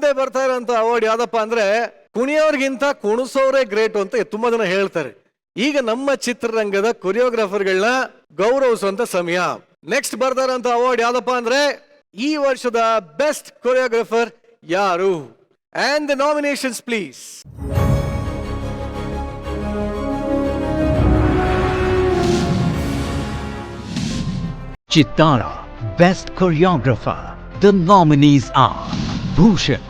ಮುಂದೆ ಬರ್ತಾ ಇರೋಂತ ಅವಾರ್ಡ್ ಯಾವ್ದಪ್ಪ ಅಂದ್ರೆ ಕುಣಿಯೋರ್ಗಿಂತ ಕುಣಿಸೋರೇ ಗ್ರೇಟ್ ಅಂತ ತುಂಬಾ ಜನ ಹೇಳ್ತಾರೆ. ಈಗ ನಮ್ಮ ಚಿತ್ರರಂಗದ ಕೊರಿಯೋಗ್ರಾಫರ್ಗಳನ್ನ ಗೌರವಿಸುವಂತ ಸಮಯ. ನೆಕ್ಸ್ಟ್ ಬರ್ತಾ ಇರೋಂತ ಅವಾರ್ಡ್ ಯಾವ್ದಪ್ಪ ಅಂದ್ರೆ ಈ ವರ್ಷದ ಬೆಸ್ಟ್ ಕೊರಿಯೋಗ್ರಾಫರ್ ಯಾರು? And the nominations please. Chitara Best Choreographer. The nominees are Bhushan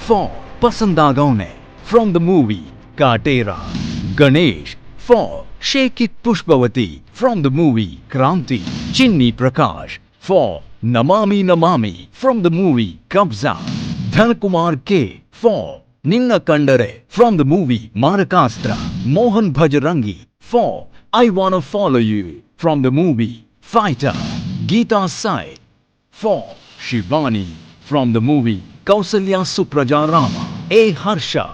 for Pasandagone from the movie Katera, Ganesh for Shake It Pushpavati from the movie Kranti, Chinni Prakash for Namami Namami from the movie Kabza, Dhanakumar K for Ninna Kandare from the movie Marakastra, Mohan Bhajarangi for I Wanna Follow You from the movie Fighter, Geeta Sai for Shivani from the movie Kausalya Supraja Rama, A. Harsha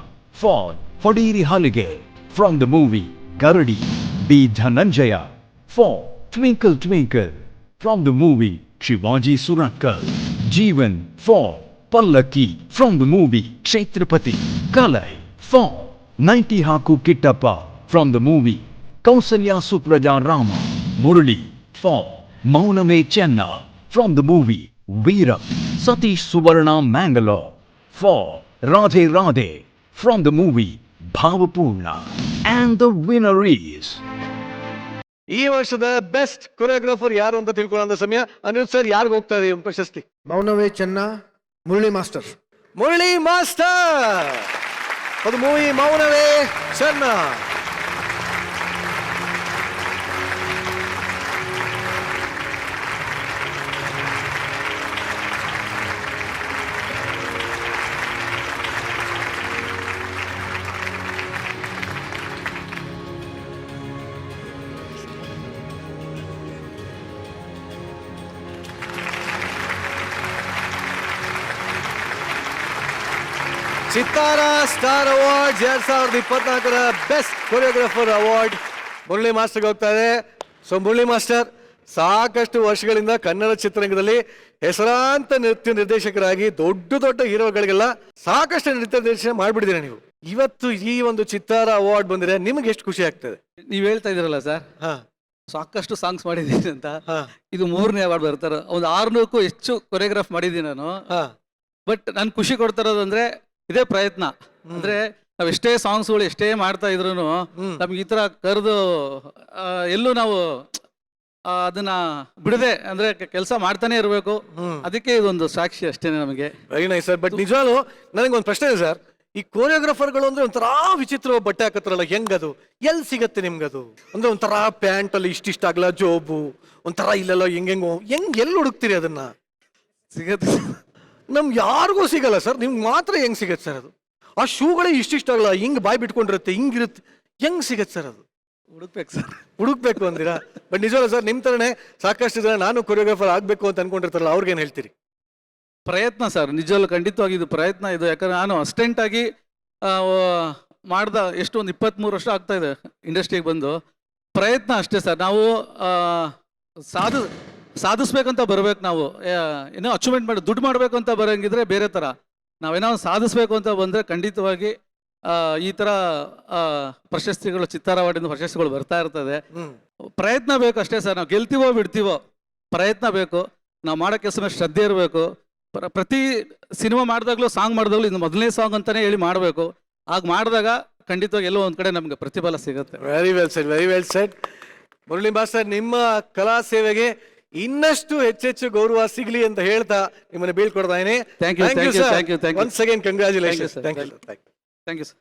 for Fodiri Halige from the movie Garadi, B. Dhananjaya for Twinkle Twinkle from the movie Shivaji Suratkal, Jeevan for Pallaki from the movie Kshetrapati, Kalai for 90 Haku Kittappa from the movie Kausalya Supraja Rama, Murali for Mauname Chenna from the movie Veera, Satish Suvarna Mangalore for Radhe Radhe from the movie Bhavapurna. And the winner is... ಈ ವರ್ಷದ best choreographer ಯಾರು ಅಂತ ತಿಳ್ಕೊಳ್ಳೋ ಸಮಯ. Anirudh sir, ಯಾರಿಗೆ ಹೋಗ್ತಾ ಇದೆ ಪ್ರಶಸ್ತಿ? ಮೌನವೇ ಚೆನ್ನ, ಮುರಳಿ ಮಾಸ್ಟರ್. ಮುರಳಿ ಮಾಸ್ಟರ್ ಅದು movie Mounave Chenna. Chittara star award 2024ರ ಬೆಸ್ಟ್ ಕೊರಿಯೋಗ್ರಾಫರ್ ಅವಾರ್ಡ್ ಮುರಳಿ ಮಾಸ್ಟರ್ಗೆ ಹೋಗ್ತಾ ಇದೆ. ಸೊ ಮುರಳಿ ಮಾಸ್ಟರ್, ಸಾಕಷ್ಟು ವರ್ಷಗಳಿಂದ ಕನ್ನಡ ಚಿತ್ರರಂಗದಲ್ಲಿ ಹೆಸರಾಂತ ನೃತ್ಯ ನಿರ್ದೇಶಕರಾಗಿ ದೊಡ್ಡ ದೊಡ್ಡ ಹೀರೋಗಳಿಗೆಲ್ಲ ಸಾಕಷ್ಟು ನೃತ್ಯ ನಿರ್ದೇಶನ ಮಾಡ್ಬಿಟ್ಟಿದ್ದೀರಾ ನೀವು. ಇವತ್ತು ಈ ಒಂದು ಚಿತ್ತಾರ ಅವಾರ್ಡ್ ಬಂದಿದೆ, ನಿಮ್ಗೆ ಎಷ್ಟು ಖುಷಿ ಆಗ್ತದೆ? ನೀವ್ ಹೇಳ್ತಾ ಇದ್ದೀರಲ್ಲ ಸರ್, ಸಾಕಷ್ಟು ಸಾಂಗ್ಸ್ ಮಾಡಿದ್ದೀನಿ ಅಂತ. ಇದು 3ನೇ ಅವಾರ್ಡ್ ಬರ್ತಾರೆ. ಒಂದು 600ಕ್ಕೂ ಹೆಚ್ಚು ಕೊರಿಯೋಗ್ರಾಫ್ ಮಾಡಿದ್ದೀನಿ ನಾನು. ಬಟ್ ನನ್ ಖುಷಿ ಕೊಡ್ತಾ ಇರೋದು ಅಂದ್ರೆ ಇದೇ ಪ್ರಯತ್ನ. ಅಂದ್ರೆ ನಾವ್ ಎಷ್ಟೇ ಸಾಂಗ್ಸ್ಗಳು ಎಷ್ಟೇ ಮಾಡ್ತಾ ಇದ್ರು ನಮ್ಗೆ ಈ ತರ ಕರೆದು ಎಲ್ಲೂ ನಾವು ಅದನ್ನ ಬಿಡದೆ ಅಂದ್ರೆ ಕೆಲಸ ಮಾಡ್ತಾನೆ ಇರಬೇಕು. ಅದಕ್ಕೆ ಇದೊಂದು ಸಾಕ್ಷಿ ಅಷ್ಟೇನೆ ನಮಗೆ. Very nice sir. ಬಟ್ ನಿಜವಾಗ್ಲೂ ನನಗೊಂದು ಪ್ರಶ್ನೆ ಇದೆ ಸರ್. ಈ ಕೊರಿಯೋಗ್ರಾಫರ್ಗಳು ಅಂದ್ರೆ ಒಂಥರ ವಿಚಿತ್ರ ಬಟ್ಟೆ ಹಾಕತ್ತಾರಲ್ಲ, ಹೆಂಗದು? ಎಲ್ಲಿ ಸಿಗತ್ತೆ ನಿಮ್ಗದು? ಅಂದ್ರೆ ಒಂಥರ ಪ್ಯಾಂಟ್ ಅಲ್ಲಿ ಇಷ್ಟಿಷ್ಟ ಆಗ್ಲ ಜೋಬು, ಒಂಥರ ಇಲ್ಲೆಲ್ಲ ಎಲ್ಲಿ ಹುಡುಕ್ತೀರಿ ಅದನ್ನ? ಸಿಗತ್ತೆ ನಮ್ಗೆ ಯಾರಿಗೂ ಸಿಗಲ್ಲ ಸರ್, ನಿಮ್ಗೆ ಮಾತ್ರ ಹೆಂಗ್ ಸಿಗತ್ತೆ ಸರ್ ಅದು? ಆ ಶೂಗಳೇ ಇಷ್ಟಿಷ್ಟ ಆಗಲ್ಲ, ಹಿಂಗ್ ಬಾಯ್ ಬಿಟ್ಕೊಂಡಿರುತ್ತೆ, ಹಿಂಗಿರುತ್ತೆ, ಹೆಂಗ್ ಸಿಗತ್ತೆ ಸರ್ ಅದು? ಹುಡುಕ್ಬೇಕು ಸರ್, ಹುಡುಕ್ಬೇಕು ಅಂದಿರಾ? ಬಟ್ ನಿಜವಲ್ಲ ಸರ್, ನಿಮ್ ತರನೇ ಸಾಕಷ್ಟು ಜನ ನಾನು ಕೊರಿಯೋಗ್ರಾಫರ್ ಆಗ್ಬೇಕು ಅಂತ ಅನ್ಕೊಂಡಿರ್ತಾರಲ್ಲ, ಅವ್ರಿಗೇನ್ ಹೇಳ್ತೀರಿ? ಪ್ರಯತ್ನ ಸರ್, ನಿಜವಲ್ಲ ಖಂಡಿತವಾಗಿ ಇದು ಪ್ರಯತ್ನ. ಇದು ಯಾಕಂದ್ರೆ ನಾನು ಅಸಿಸ್ಟೆಂಟ್ ಆಗಿ ಮಾಡ್ದ ಎಷ್ಟು ಒಂದು 23 ವರ್ಷ ಆಗ್ತಾ ಇದೆ ಇಂಡಸ್ಟ್ರಿಗೆ ಬಂದು. ಪ್ರಯತ್ನ ಅಷ್ಟೇ ಸರ್. ನಾವು ಸಾಧಿಸ್ಬೇಕಂತ ಬರ್ಬೇಕು. ನಾವು ಏನೋ ಅಚೀವ್ಮೆಂಟ್ ಮಾಡಿ ದುಡ್ಡು ಮಾಡ್ಬೇಕು ಅಂತ ಬರೋಂಗಿದ್ರೆ ಬೇರೆ ತರ. ನಾವೇನೋ ಸಾಧಿಸ್ಬೇಕು ಅಂತ ಬಂದ್ರೆ ಖಂಡಿತವಾಗಿ ಈ ತರ ಪ್ರಶಸ್ತಿಗಳು, ಚಿತ್ತಾರ ಅವಾರ್ಡಿಂದ ಪ್ರಶಸ್ತಿಗಳು ಬರ್ತಾ ಇರ್ತದೆ. ಪ್ರಯತ್ನ ಬೇಕು ಅಷ್ಟೇ ಸರ್. ನಾವು ಗೆಲ್ತೀವೋ ಬಿಡ್ತೀವೋ, ಪ್ರಯತ್ನ ಬೇಕು. ನಾವು ಮಾಡೋ ಕೆಲಸ ಮೇಲೆ ಶ್ರದ್ಧೆ ಇರಬೇಕು. ಪ್ರತಿ ಸಿನಿಮಾ ಮಾಡಿದಾಗ್ಲೂ ಸಾಂಗ್ ಮಾಡಿದಾಗ್ಲೂ ಇದು ಮೊದಲನೇ ಸಾಂಗ್ ಅಂತಾನೆ ಹೇಳಿ ಮಾಡಬೇಕು. ಆಗ ಮಾಡಿದಾಗ ಖಂಡಿತವಾಗಿ ಎಲ್ಲೋ ಒಂದ್ ಕಡೆ ನಮ್ಗೆ ಪ್ರತಿಫಲ ಸಿಗುತ್ತೆ. Very well shed, very well shed. Murali master, ನಿಮ್ಮ ಕಲಾ ಸೇವೆಗೆ ಇನ್ನಷ್ಟು ಹೆಚ್ಚೆಚ್ಚು ಗೌರವ ಸಿಗ್ಲಿ ಅಂತ ಹೇಳ್ತಾ ನಿಮ್ಮನ್ನು ಬೀಳ್ಕೊಡ್ತಾ ಇದ್ದೀನಿ. Thank you sir. Once again congratulations. Thank you. Thank you sir.